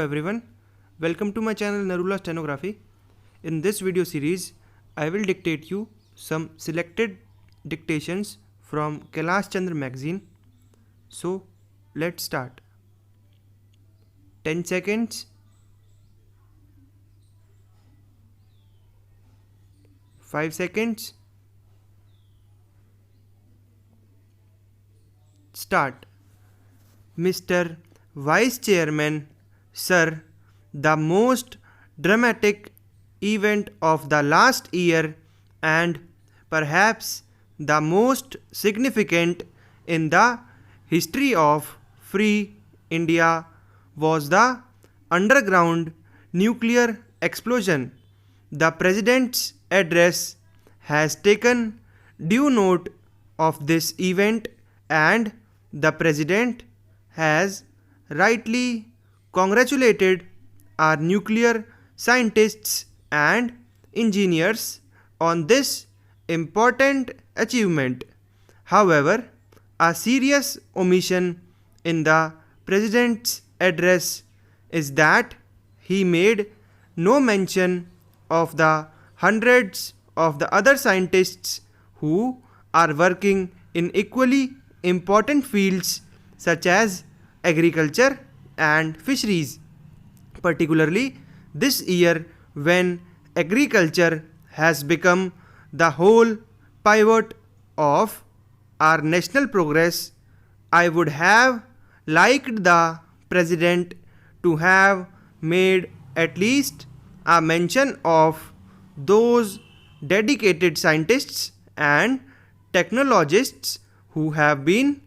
everyone, welcome to my channel Narula Stenography. In this video series, I will dictate you some selected dictations from Kailash Chandra magazine. So let's start. 10 seconds. 5 seconds. Start. Mr. Vice Chairman, Sir, the most dramatic event of the last year and perhaps the most significant in the history of free India was the underground nuclear explosion. The President's address has taken due note of this event and the President has rightly congratulated our nuclear scientists and engineers on this important achievement. However, a serious omission in the President's address is that he made no mention of the hundreds of the other scientists who are working in equally important fields such as agriculture and fisheries, particularly this year when agriculture has become the whole pivot of our national progress. I would have liked the President to have made at least a mention of those dedicated scientists and technologists who have been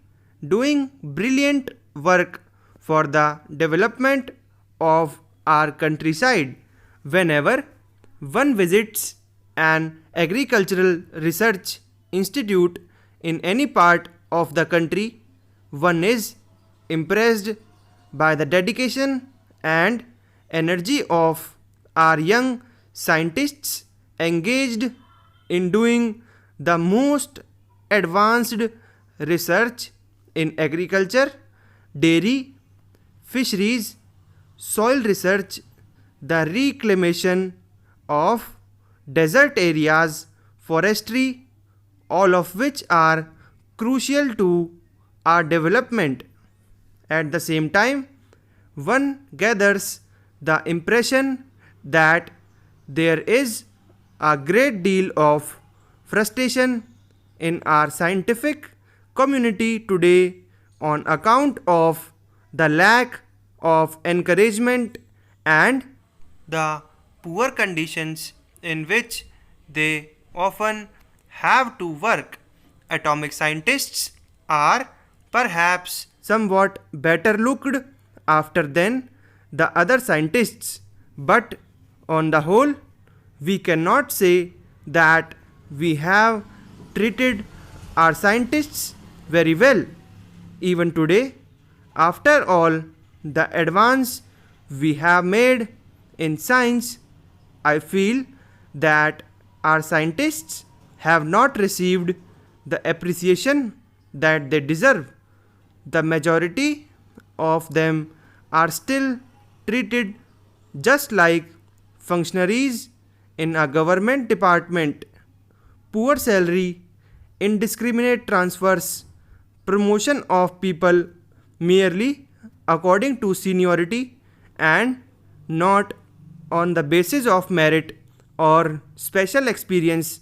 doing brilliant work for the development of our countryside. Whenever one visits an agricultural research institute in any part of the country, one is impressed by the dedication and energy of our young scientists engaged in doing the most advanced research in agriculture, dairy, fisheries, soil research, the reclamation of desert areas, forestry, all of which are crucial to our development. At the same time, one gathers the impression that there is a great deal of frustration in our scientific community today on account of the lack of encouragement and the poor conditions in which they often have to work. Atomic scientists are perhaps somewhat better looked after than the other scientists, but on the whole, we cannot say that we have treated our scientists very well. Even today, after all the advance we have made in science, I feel that our scientists have not received the appreciation that they deserve. The majority of them are still treated just like functionaries in a government department. Poor salary, indiscriminate transfers, promotion of people merely according to seniority and not on the basis of merit or special experience.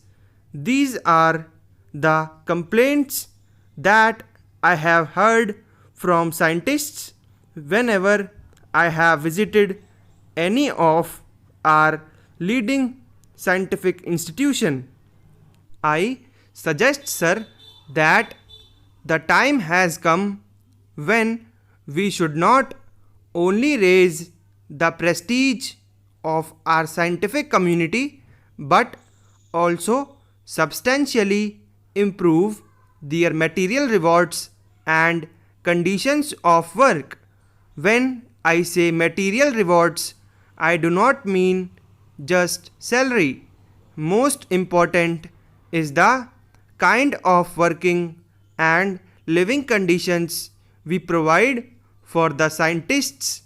These are the complaints that I have heard from scientists whenever I have visited any of our leading scientific institution. I suggest, sir, that the time has come when we should not only raise the prestige of our scientific community but also substantially improve their material rewards and conditions of work. When I say material rewards, I do not mean just salary. Most important is the kind of working and living conditions we provide for the scientists.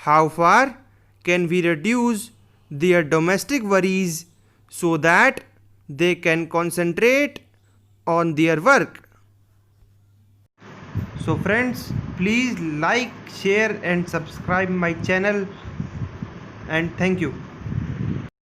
How far can we reduce their domestic worries so that they can concentrate on their work? So friends, please like, share and subscribe my channel, and thank you.